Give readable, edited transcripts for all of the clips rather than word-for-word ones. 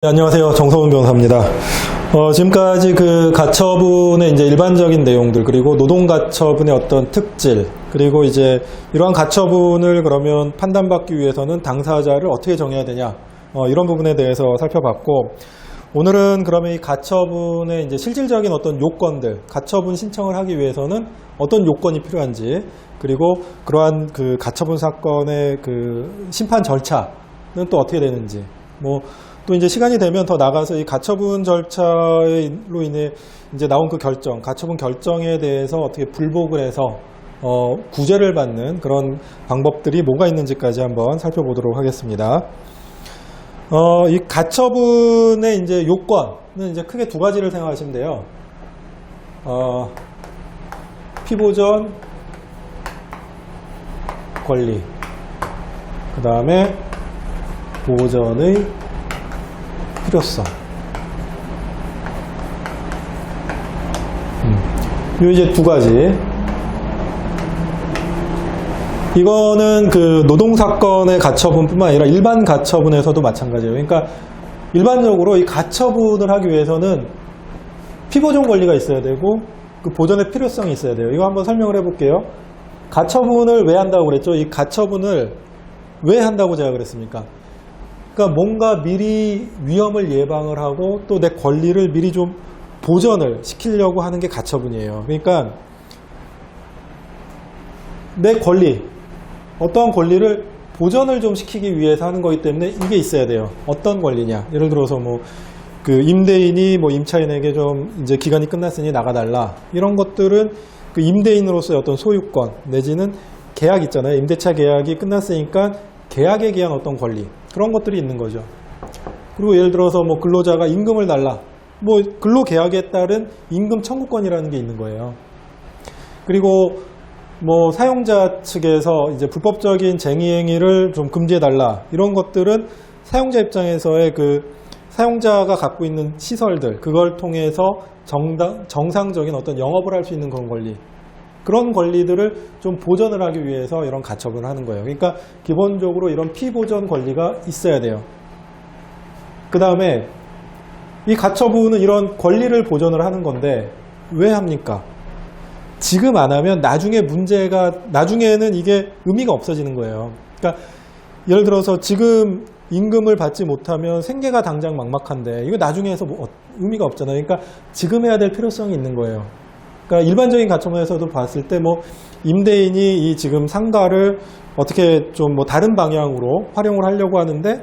네, 안녕하세요. 정성훈 변호사입니다. 지금까지 그 가처분의 이제 일반적인 내용들, 그리고 노동 가처분의 어떤 특질, 그리고 이제 이러한 가처분을 그러면 판단받기 위해서는 당사자를 어떻게 정해야 되냐, 이런 부분에 대해서 살펴봤고, 오늘은 그러면 이 가처분의 이제 실질적인 어떤 요건들, 가처분 신청을 하기 위해서는 어떤 요건이 필요한지, 그리고 그러한 그 가처분 사건의 그 심판 절차는 또 어떻게 되는지, 또 이제 시간이 되면 더 나가서 이 가처분 절차로 인해 이제 나온 그 결정, 가처분 결정에 대해서 어떻게 불복을 해서 구제를 받는 그런 방법들이 뭐가 있는지까지 한번 살펴보도록 하겠습니다. 이 가처분의 이제 요건은 이제 크게 두 가지를 생각하시면 돼요. 피보전 권리, 그 다음에 보전의 필요성. 요 이제 두 가지. 이거는 그 노동사건의 가처분뿐만 아니라 일반 가처분에서도 마찬가지예요. 그러니까 일반적으로 이 가처분을 하기 위해서는 피보존 권리가 있어야 되고 그 보전의 필요성이 있어야 돼요. 이거 한번 설명을 해볼게요. 가처분을 왜 한다고 그랬죠? 이 가처분을 왜 한다고 제가 그랬습니까? 그러니까 뭔가 미리 위험을 예방을 하고 또 내 권리를 미리 좀 보전을 시키려고 하는 게 가처분이에요. 그러니까 내 권리, 어떠한 권리를 보전을 좀 시키기 위해서 하는 거기 때문에 이게 있어야 돼요. 어떤 권리냐? 예를 들어서 그 임대인이 임차인에게 좀 이제 기간이 끝났으니 나가달라. 이런 것들은 그 임대인으로서의 어떤 소유권 내지는 계약 있잖아요. 임대차 계약이 끝났으니까 계약에 대한 어떤 권리, 그런 것들이 있는 거죠. 그리고 예를 들어서 근로자가 임금을 달라. 근로계약에 따른 임금 청구권이라는 게 있는 거예요. 그리고 사용자 측에서 이제 불법적인 쟁의행위를 좀 금지해달라. 이런 것들은 사용자 입장에서의 그 사용자가 갖고 있는 시설들, 그걸 통해서 정상적인 어떤 영업을 할 수 있는 그런 권리. 그런 권리들을 좀 보전을 하기 위해서 이런 가처분을 하는 거예요. 그러니까 기본적으로 이런 피보전 권리가 있어야 돼요. 그 다음에 이 가처분은 이런 권리를 보전을 하는 건데 왜 합니까? 지금 안 하면 나중에는 이게 의미가 없어지는 거예요. 그러니까 예를 들어서 지금 임금을 받지 못하면 생계가 당장 막막한데 이거 나중에 해서 의미가 없잖아요. 그러니까 지금 해야 될 필요성이 있는 거예요. 그러니까 일반적인 가처분에서도 봤을 때 임대인이 이 지금 상가를 어떻게 좀 다른 방향으로 활용을 하려고 하는데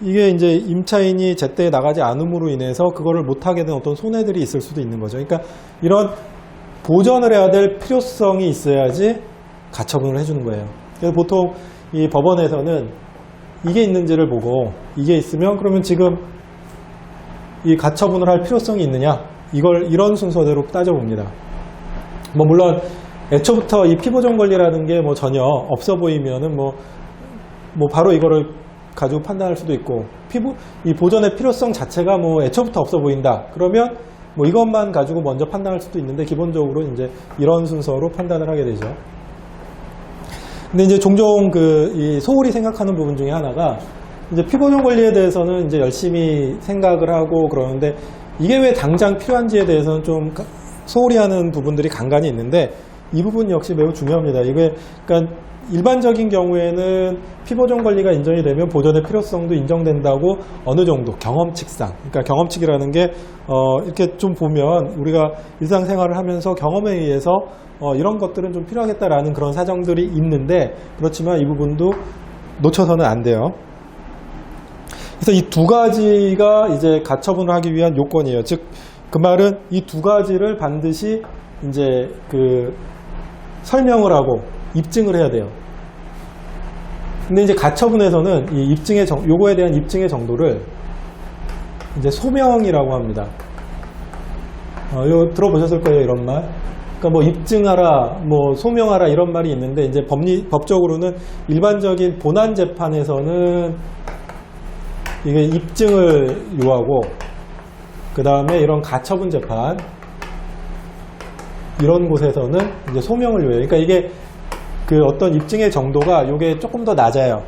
이게 이제 임차인이 제때 나가지 않음으로 인해서 그거를 못하게 된 어떤 손해들이 있을 수도 있는 거죠. 그러니까 이런 보전을 해야 될 필요성이 있어야지 가처분을 해주는 거예요. 그래서 보통 이 법원에서는 이게 있는지를 보고 이게 있으면 그러면 지금 이 가처분을 할 필요성이 있느냐? 이런 순서대로 따져봅니다. 물론 애초부터 이 피보전 권리라는 게 전혀 없어 보이면은 바로 이거를 가지고 판단할 수도 있고 이 보전의 필요성 자체가 애초부터 없어 보인다. 그러면 이것만 가지고 먼저 판단할 수도 있는데 기본적으로 이제 이런 순서로 판단을 하게 되죠. 근데 이제 종종 이 소홀히 생각하는 부분 중에 하나가 이제 피보전 권리에 대해서는 이제 열심히 생각을 하고 그러는데 이게 왜 당장 필요한지에 대해서는 좀 소홀히 하는 부분들이 간간히 있는데 이 부분 역시 매우 중요합니다. 그러니까 일반적인 경우에는 피보전 권리가 인정이 되면 보전의 필요성도 인정된다고 어느 정도 경험칙상, 그러니까 경험칙이라는 게 이렇게 좀 보면 우리가 일상생활을 하면서 경험에 의해서 이런 것들은 좀 필요하겠다라는 그런 사정들이 있는데 그렇지만 이 부분도 놓쳐서는 안 돼요. 그래서 이 두 가지가 이제 가처분을 하기 위한 요건이에요. 즉, 그 말은 이 두 가지를 반드시 이제 설명을 하고 입증을 해야 돼요. 근데 이제 가처분에서는 이 요거에 대한 입증의 정도를 이제 소명이라고 합니다. 이거 들어보셨을 거예요, 이런 말. 그러니까 입증하라, 소명하라 이런 말이 있는데 이제 법적으로는 일반적인 본안 재판에서는 이게 입증을 요하고 그 다음에 이런 가처분 재판 이런 곳에서는 이제 소명을 요해요. 그러니까 이게 그 어떤 입증의 정도가 요게 조금 더 낮아요.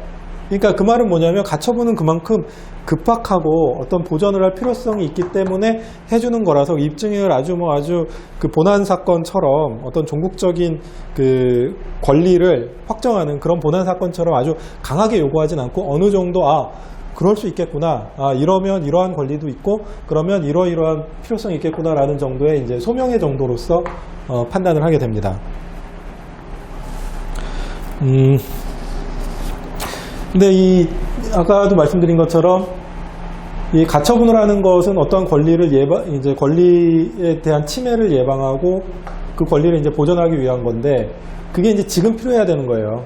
그러니까 그 말은 뭐냐면 가처분은 그만큼 급박하고 어떤 보전을 할 필요성이 있기 때문에 해주는 거라서 입증을 아주 그 본안 사건처럼 어떤 종국적인 그 권리를 확정하는 그런 본안 사건처럼 아주 강하게 요구하진 않고 어느 정도 그럴 수 있겠구나. 이러면 이러한 권리도 있고 그러면 이러이러한 필요성이 있겠구나라는 정도의 이제 소명의 정도로서 판단을 하게 됩니다. 근데 아까도 말씀드린 것처럼 이 가처분을 하는 것은 어떠한 권리를 이제 권리에 대한 침해를 예방하고 그 권리를 이제 보전하기 위한 건데 그게 이제 지금 필요해야 되는 거예요.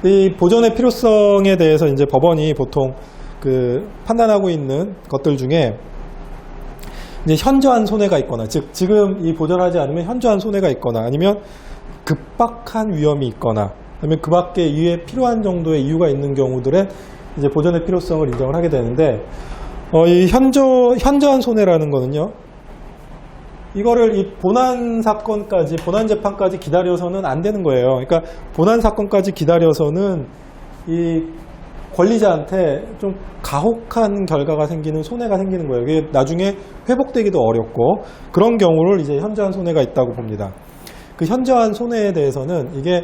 이 보전의 필요성에 대해서 이제 법원이 보통 그 판단하고 있는 것들 중에 이제 현저한 손해가 있거나, 즉 지금 이 보전하지 않으면 현저한 손해가 있거나, 아니면 급박한 위험이 있거나, 아니면 그 밖에 이에 필요한 정도의 이유가 있는 경우들에 이제 보전의 필요성을 인정을 하게 되는데, 이 현저한 손해라는 거는요, 이거를 이 본안 사건까지, 본안 재판까지 기다려서는 안 되는 거예요. 그러니까 본안 사건까지 기다려서는 이 권리자한테 좀 가혹한 결과가 생기는, 손해가 생기는 거예요. 이게 나중에 회복되기도 어렵고, 그런 경우를 이제 현저한 손해가 있다고 봅니다. 그 현저한 손해에 대해서는 이게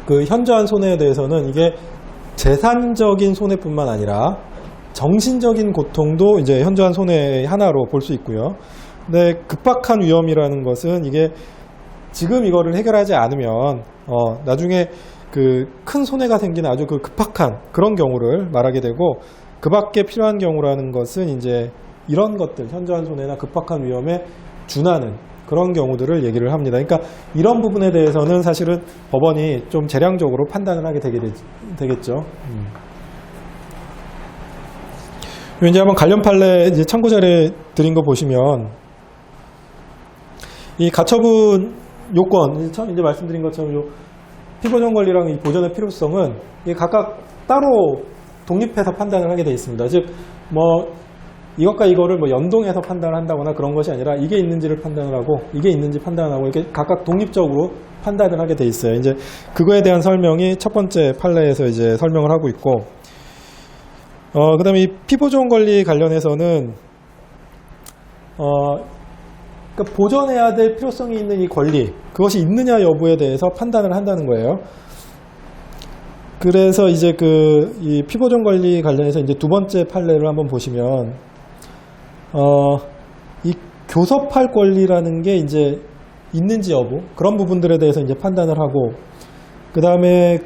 그 현저한 손해에 대해서는 이게 재산적인 손해뿐만 아니라 정신적인 고통도 이제 현저한 손해의 하나로 볼 수 있고요. 근데 급박한 위험이라는 것은 이게 지금 이거를 해결하지 않으면 나중에 그 큰 손해가 생기는 아주 그 급박한 그런 경우를 말하게 되고, 그 밖에 필요한 경우라는 것은 이제 이런 것들, 현저한 손해나 급박한 위험에 준하는 그런 경우들을 얘기를 합니다. 그러니까 이런 부분에 대해서는 사실은 법원이 좀 재량적으로 판단을 하게 되겠죠. 이제 한번 관련 판례 이제 참고 자료 드린 거 보시면, 이 가처분 요건, 이제 말씀드린 것처럼 요 피보전 권리랑 이 보전의 필요성은 이게 각각 따로 독립해서 판단을 하게 되어 있습니다. 즉, 이것과 이거를 연동해서 판단을 한다거나 그런 것이 아니라 이게 있는지를 판단을 하고 이게 있는지 판단을 하고 이렇게 각각 독립적으로 판단을 하게 돼 있어요. 이제 그거에 대한 설명이 첫 번째 판례에서 이제 설명을 하고 있고, 그 다음에 이 피보전 권리 관련해서는, 그러니까 보전해야 될 필요성이 있는 이 권리, 그것이 있느냐 여부에 대해서 판단을 한다는 거예요. 그래서 이제 이 피보전 권리 관련해서 이제 두 번째 판례를 한번 보시면, 이 교섭할 권리라는 게 이제 있는지 여부, 그런 부분들에 대해서 이제 판단을 하고, 그 다음에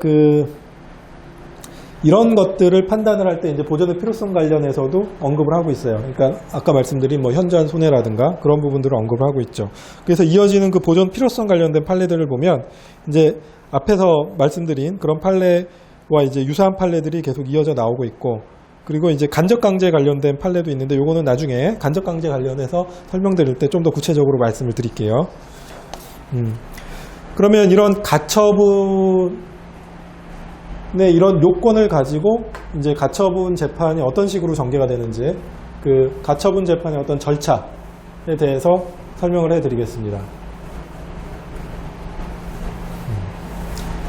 이런 것들을 판단을 할 때 이제 보전의 필요성 관련해서도 언급을 하고 있어요. 그러니까 아까 말씀드린 현저한 손해라든가 그런 부분들을 언급을 하고 있죠. 그래서 이어지는 그 보전 필요성 관련된 판례들을 보면 이제 앞에서 말씀드린 그런 판례와 이제 유사한 판례들이 계속 이어져 나오고 있고, 그리고 이제 간접강제 관련된 판례도 있는데 요거는 나중에 간접강제 관련해서 설명드릴 때 좀 더 구체적으로 말씀을 드릴게요. 그러면 이런 가처분 이런 요건을 가지고 이제 가처분 재판이 어떤 식으로 전개가 되는지, 그 가처분 재판의 어떤 절차에 대해서 설명을 해드리겠습니다.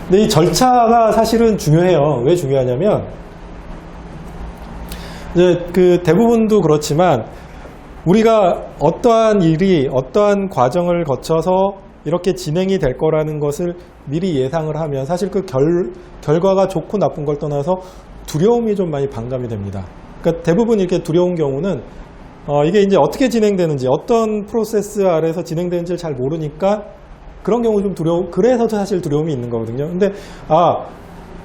근데 이 절차가 사실은 중요해요. 왜 중요하냐면, 이제 대부분도 그렇지만 우리가 어떠한 일이 어떠한 과정을 거쳐서 이렇게 진행이 될 거라는 것을 미리 예상을 하면 사실 그 결과가 좋고 나쁜 걸 떠나서 두려움이 좀 많이 반감이 됩니다. 그러니까 대부분 이렇게 두려운 경우는 이게 이제 어떻게 진행되는지, 어떤 프로세스 아래서 진행되는지를 잘 모르니까 그런 경우 좀 그래서 사실 두려움이 있는 거거든요. 근데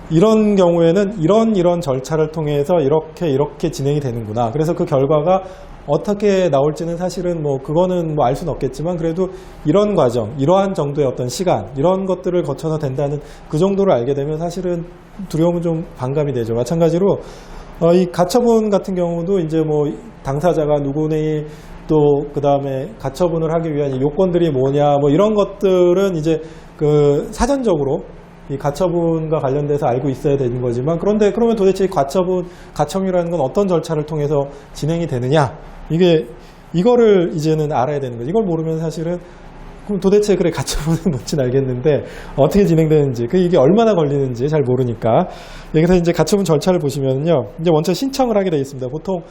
이런 경우에는 이런 절차를 통해서 이렇게 진행이 되는구나. 그래서 그 결과가 어떻게 나올지는 사실은 그거는 알 수는 없겠지만, 그래도 이런 과정, 이러한 정도의 어떤 시간, 이런 것들을 거쳐서 된다는 그 정도를 알게 되면 사실은 두려움은 좀 반감이 되죠. 마찬가지로 이 가처분 같은 경우도 이제 당사자가 누구니, 또 그 다음에 가처분을 하기 위한 요건들이 뭐냐, 이런 것들은 이제 사전적으로 이 가처분과 관련돼서 알고 있어야 되는 거지만, 그러면 도대체 가처분이라는 건 어떤 절차를 통해서 진행이 되느냐, 이거를 이제는 알아야 되는 거죠. 이걸 모르면 사실은 그럼 도대체 그래 가처분은 뭔지는 알겠는데 어떻게 진행되는지 이게 얼마나 걸리는지 잘 모르니까 여기서 이제 가처분 절차를 보시면요 이제 먼저 신청을 하게 되어 있습니다. 보통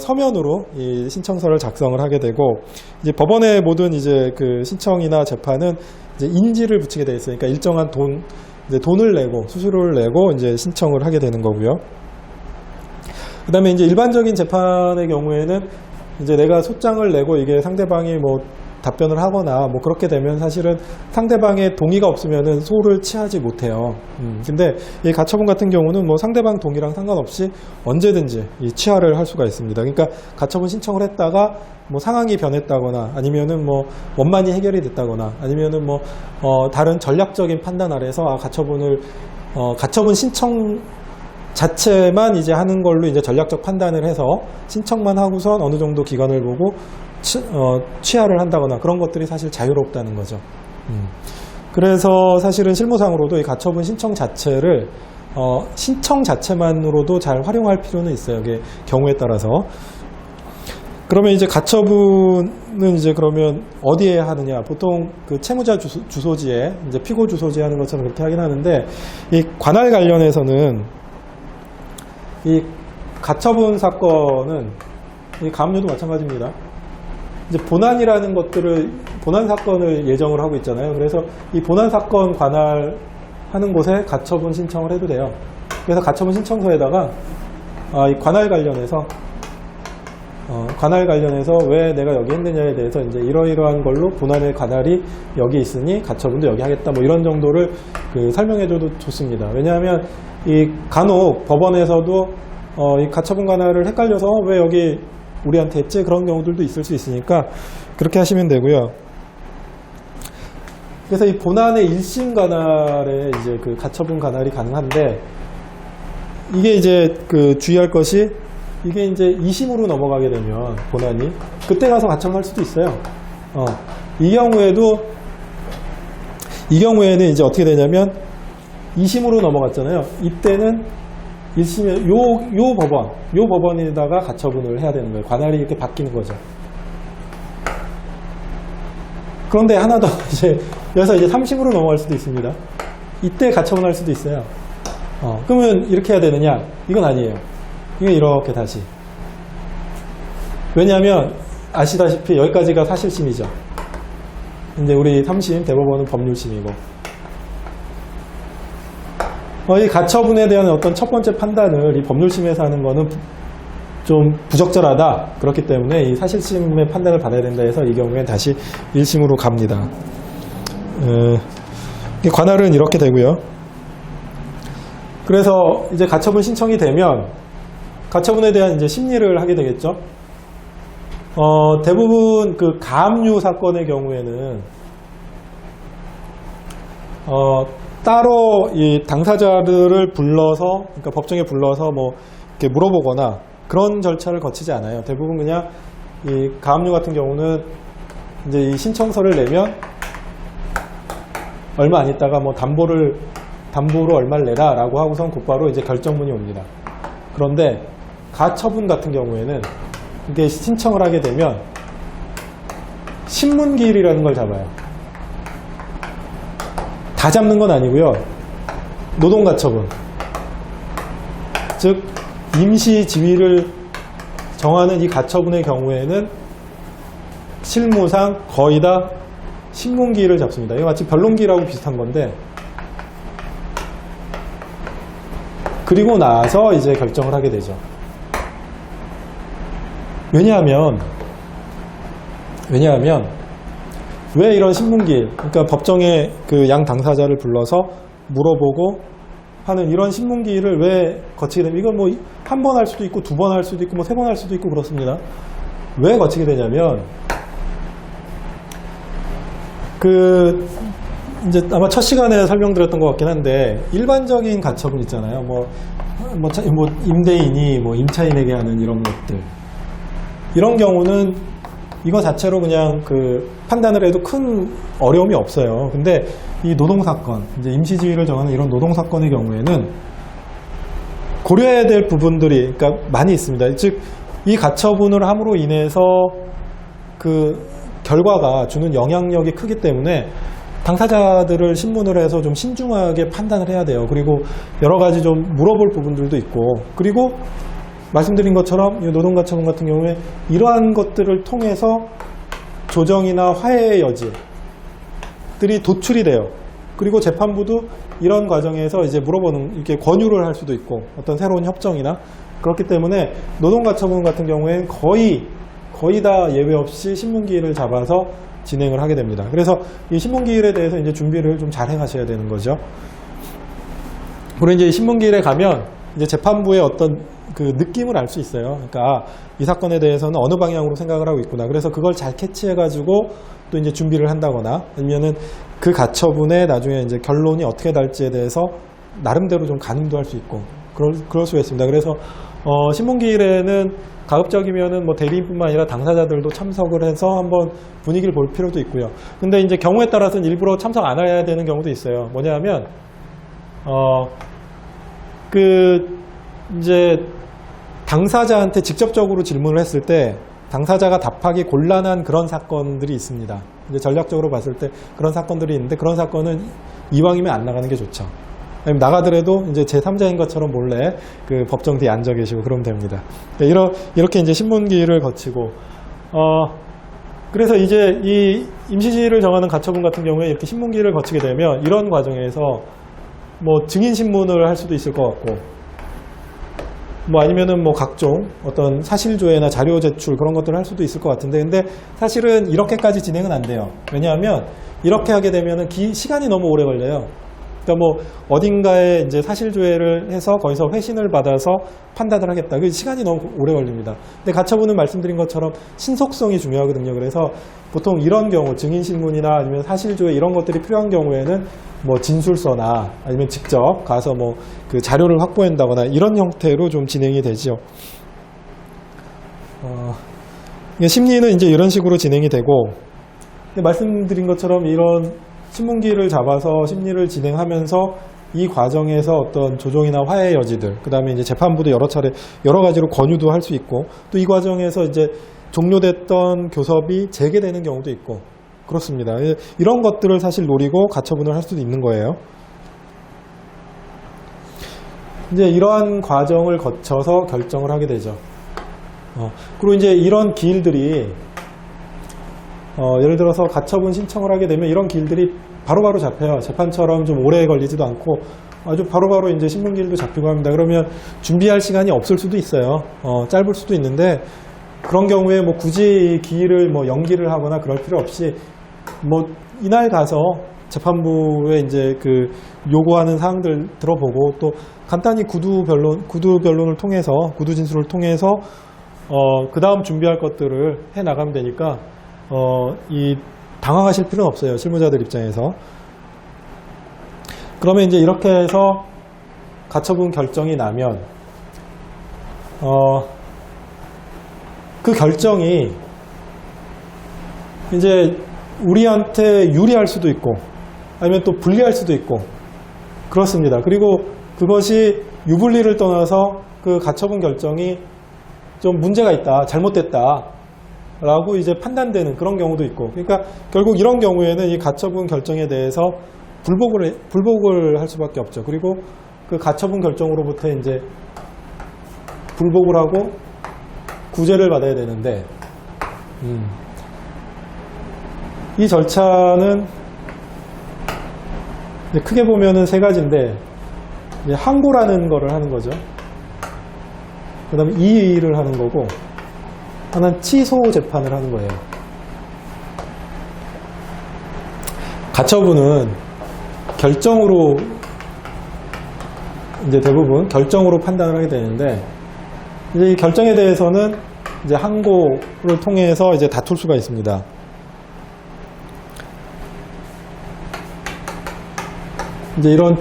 서면으로 이 신청서를 작성을 하게 되고 이제 법원의 모든 이제 그 신청이나 재판은 이제 인지를 붙이게 되어 있으니까 일정한 돈을 내고 수수료를 내고 이제 신청을 하게 되는 거고요. 그다음에 이제 일반적인 재판의 경우에는 이제 내가 소장을 내고 이게 상대방이 뭐 답변을 하거나 뭐 그렇게 되면 사실은 상대방의 동의가 없으면은 소를 취하지 못해요. 근데 이 가처분 같은 경우는 뭐 상대방 동의랑 상관없이 언제든지 이 취하를 할 수가 있습니다. 그러니까 가처분 신청을 했다가 뭐 상황이 변했다거나 아니면은 뭐 원만히 해결이 됐다거나 아니면은 뭐 다른 전략적인 판단 아래서 가처분 신청 자체만 이제 하는 걸로 이제 전략적 판단을 해서 신청만 하고선 어느 정도 기간을 보고 취하를 한다거나 그런 것들이 사실 자유롭다는 거죠. 그래서 사실은 실무상으로도 이 가처분 신청 자체를 신청 자체만으로도 잘 활용할 필요는 있어요. 이게 경우에 따라서. 그러면 이제 가처분은 이제 그러면 어디에 하느냐? 보통 그 채무자 주소지에 이제 피고 주소지에 하는 것처럼 그렇게 하긴 하는데 이 관할 관련해서는 이 가처분 사건은 이 가압류도 마찬가지입니다. 이제 본안 사건을 예정을 하고 있잖아요. 그래서 이 본안 사건 관할하는 곳에 가처분 신청을 해도 돼요. 그래서 가처분 신청서에다가 이 관할 관련해서 왜 내가 여기 했느냐에 대해서 이제 이러이러한 걸로 본안의 관할이 여기 있으니 가처분도 여기 하겠다 뭐 이런 정도를 설명해줘도 좋습니다. 왜냐하면 이 간혹 법원에서도 이 가처분 관할을 헷갈려서 왜 여기 우리한테 했지? 그런 경우들도 있을 수 있으니까 그렇게 하시면 되고요. 그래서 이 본안의 1심 관할에 이제 그 가처분 관할이 가능한데 이게 이제 주의할 것이 이게 이제 2심으로 넘어가게 되면 본안이 그때 가서 가처분할 수도 있어요. 이 경우에는 이제 어떻게 되냐면 2심으로 넘어갔잖아요. 이때는 1심에 요 법원에다가 가처분을 해야 되는 거예요. 관할이 이렇게 바뀌는 거죠. 그런데 하나 더 그래서 이제 3심으로 넘어갈 수도 있습니다. 이때 가처분할 수도 있어요. 그러면 이렇게 해야 되느냐? 이건 아니에요. 이건 이렇게 다시. 왜냐하면 아시다시피 여기까지가 사실심이죠. 근데 우리 3심 대법원은 법률심이고 이 가처분에 대한 어떤 첫 번째 판단을 이 법률심에서 하는 거는 좀 부적절하다. 그렇기 때문에 이 사실심의 판단을 받아야 된다 해서 이 경우엔 다시 1심으로 갑니다. 관할은 이렇게 되고요. 그래서 이제 가처분 신청이 되면 가처분에 대한 이제 심리를 하게 되겠죠. 대부분 그 가압류 사건의 경우에는 따로 이 당사자들을 불러서 그러니까 법정에 불러서 뭐 이렇게 물어보거나 그런 절차를 거치지 않아요. 대부분 그냥 이 가압류 같은 경우는 이제 이 신청서를 내면 얼마 안 있다가 뭐 담보로 얼마를 내라라고 하고선 곧바로 이제 결정문이 옵니다. 그런데 가처분 같은 경우에는 이게 신청을 하게 되면 신문기일이라는 걸 잡아요. 다 잡는 건 아니고요. 노동가처분. 즉 임시 지위를 정하는 이 가처분의 경우에는 실무상 거의 다 신문기일을 잡습니다. 이거 마치 변론기일하고 비슷한 건데 그리고 나서 이제 결정을 하게 되죠. 왜냐하면 왜 이런 신문기일, 그러니까 법정에 그 양 당사자를 불러서 물어보고 하는 이런 신문기일을 왜 거치게 되면 이건 뭐 한 번 할 수도 있고 두 번 할 수도 있고 뭐 세 번 할 수도 있고 그렇습니다. 왜 거치게 되냐면 이제 아마 첫 시간에 설명드렸던 것 같긴 한데 일반적인 가처분 있잖아요. 뭐 임대인이 뭐 임차인에게 하는 이런 것들. 이런 경우는 이거 자체로 그냥 판단을 해도 큰 어려움이 없어요. 근데 이 노동사건, 이제 임시지위를 정하는 이런 노동사건의 경우에는 고려해야 될 부분들이 많이 있습니다. 즉, 이 가처분을 함으로 인해서 결과가 주는 영향력이 크기 때문에 당사자들을 신문을 해서 좀 신중하게 판단을 해야 돼요. 그리고 여러 가지 좀 물어볼 부분들도 있고, 그리고 말씀드린 것처럼 이 노동가처분 같은 경우에 이러한 것들을 통해서 조정이나 화해의 여지들이 도출이 돼요. 그리고 재판부도 이런 과정에서 이제 물어보는, 이렇게 권유를 할 수도 있고, 어떤 새로운 협정이나, 그렇기 때문에 노동가처분 같은 경우에는 거의 다 예외 없이 신문기일을 잡아서 진행을 하게 됩니다. 그래서 이 신문기일에 대해서 이제 준비를 좀 잘 해가셔야 되는 거죠. 그리고 이제 신문기일에 가면 이제 재판부의 어떤 그 느낌을 알 수 있어요. 그러니까 이 사건에 대해서는 어느 방향으로 생각을 하고 있구나. 그래서 그걸 잘 캐치해가지고 또 이제 준비를 한다거나, 아니면은 그 가처분에 나중에 이제 결론이 어떻게 날지에 대해서 나름대로 좀 가늠도 할 수 있고, 그럴 수가 있습니다. 그래서 신문기일에는 가급적이면은 뭐 대리인뿐만 아니라 당사자들도 참석을 해서 한번 분위기를 볼 필요도 있고요. 근데 이제 경우에 따라서는 일부러 참석 안 해야 되는 경우도 있어요. 뭐냐면 이제 당사자한테 직접적으로 질문을 했을 때 당사자가 답하기 곤란한 그런 사건들이 있습니다. 이제 전략적으로 봤을 때 그런 사건들이 있는데, 그런 사건은 이왕이면 안 나가는 게 좋죠. 아니면 나가더라도 이제 제3자인 것처럼 몰래 그 법정 뒤에 앉아 계시고 그러면 됩니다. 이렇게 이제 신문기일을 거치고, 그래서 이제 이 임시시효를 정하는 가처분 같은 경우에 이렇게 신문기일을 거치게 되면 이런 과정에서 뭐 증인신문을 할 수도 있을 것 같고, 뭐 아니면은 뭐 각종 어떤 사실조회나 자료 제출 그런 것들을 할 수도 있을 것 같은데, 근데 사실은 이렇게까지 진행은 안 돼요. 왜냐하면 이렇게 하게 되면은 시간이 너무 오래 걸려요. 그러니까 뭐 어딘가에 이제 사실조회를 해서 거기서 회신을 받아서 판단을 하겠다. 그 시간이 너무 오래 걸립니다. 근데 가처분은 말씀드린 것처럼 신속성이 중요하거든요. 그래서 보통 이런 경우 증인신문이나 아니면 사실조회 이런 것들이 필요한 경우에는 뭐 진술서나 아니면 직접 가서 뭐 그 자료를 확보한다거나 이런 형태로 좀 진행이 되죠. 심리는 이제 이런 식으로 진행이 되고, 근데 말씀드린 것처럼 이런 신문기일을 잡아서 심리를 진행하면서 이 과정에서 어떤 조정이나 화해 여지들, 그 다음에 이제 재판부도 여러 차례 여러 가지로 권유도 할 수 있고, 또 이 과정에서 이제 종료됐던 교섭이 재개되는 경우도 있고, 그렇습니다. 이런 것들을 사실 노리고 가처분을 할 수도 있는 거예요. 이제 이러한 과정을 거쳐서 결정을 하게 되죠. 그리고 이제 이런 기일들이 예를 들어서 가처분 신청을 하게 되면 이런 기일들이 바로바로 잡혀요. 재판처럼 좀 오래 걸리지도 않고 아주 바로바로 이제 신문기일도 잡히고 합니다. 그러면 준비할 시간이 없을 수도 있어요. 짧을 수도 있는데, 그런 경우에 뭐 굳이 기일을 뭐 연기를 하거나 그럴 필요 없이 뭐 이날 가서 재판부에 이제 그 요구하는 사항들 들어보고, 또 간단히 구두 변론을 통해서, 구두 진술을 통해서 그 다음 준비할 것들을 해 나가면 되니까 당황하실 필요는 없어요. 실무자들 입장에서. 그러면 이제 이렇게 해서 가처분 결정이 나면 그 결정이 이제 우리한테 유리할 수도 있고 아니면 또 불리할 수도 있고 그렇습니다. 그리고 그것이 유불리를 떠나서 그 가처분 결정이 좀 문제가 있다, 잘못됐다 라고 이제 판단되는 그런 경우도 있고, 그러니까 결국 이런 경우에는 이 가처분 결정에 대해서 불복을 할 수밖에 없죠. 그리고 그 가처분 결정으로부터 이제 불복을 하고 구제를 받아야 되는데, 이 절차는 이제 크게 보면은 세 가지인데, 이제 항고라는 거를 하는 거죠. 그 다음에 이의를 하는 거고, 하나는 취소 재판을 하는 거예요. 가처분은 결정으로, 이제 대부분 결정으로 판단을 하게 되는데, 이제 이 결정에 대해서는 이제 항고를 통해서 이제 다툴 수가 있습니다. 이제 이런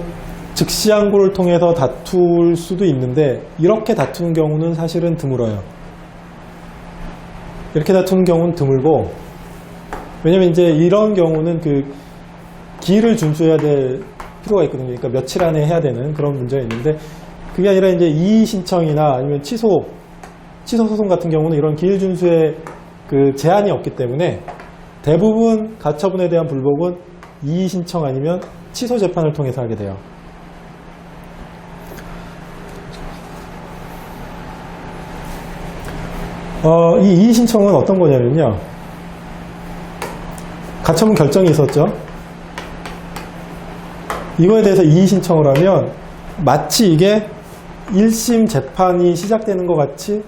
즉시 항고를 통해서 다툴 수도 있는데, 이렇게 다투는 경우는 사실은 드물어요. 이렇게 다투는 경우는 드물고, 왜냐면 이제 이런 경우는 그 기일을 준수해야 될 필요가 있거든요. 그러니까 며칠 안에 해야 되는 그런 문제가 있는데, 그게 아니라 이제 이의 신청이나 아니면 취소 소송 같은 경우는 이런 기일 준수에 그 제한이 없기 때문에 대부분 가처분에 대한 불복은 이의 신청 아니면 취소 재판을 통해서 하게 돼요. 이 이의 신청은 어떤 거냐면요. 가처분 결정이 있었죠. 이거에 대해서 이의 신청을 하면 마치 이게 1심 재판이 시작되는 것 같이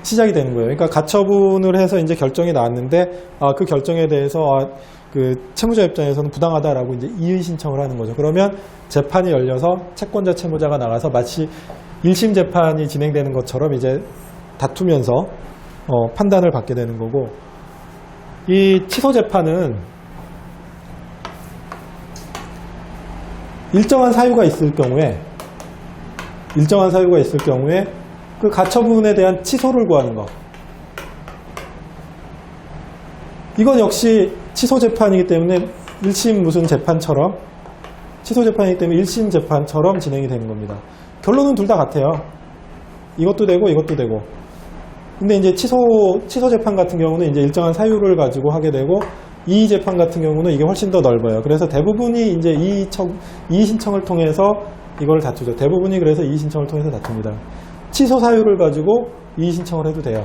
시작이 되는 거예요. 그러니까 가처분을 해서 이제 결정이 나왔는데 그 결정에 대해서 그 채무자 입장에서는 부당하다라고 이제 이의 신청을 하는 거죠. 그러면 재판이 열려서 채권자 채무자가 나가서 마치 1심 재판이 진행되는 것처럼 이제 다투면서 판단을 받게 되는 거고, 이 취소 재판은 일정한 사유가 있을 경우에 그 가처분에 대한 취소를 구하는 거. 이건 역시 취소 재판이기 때문에 1심 무슨 재판처럼, 취소 재판이기 때문에 1심 재판처럼 진행이 되는 겁니다. 결론은 둘 다 같아요. 이것도 되고 이것도 되고. 근데 이제 취소 재판 같은 경우는 이제 일정한 사유를 가지고 하게 되고, 이의 재판 같은 경우는 이게 훨씬 더 넓어요. 그래서 대부분이 이제 이의 신청을 통해서 이걸 다투죠. 대부분이 그래서 이의 신청을 통해서 다툽니다. 취소 사유를 가지고 이의 신청을 해도 돼요.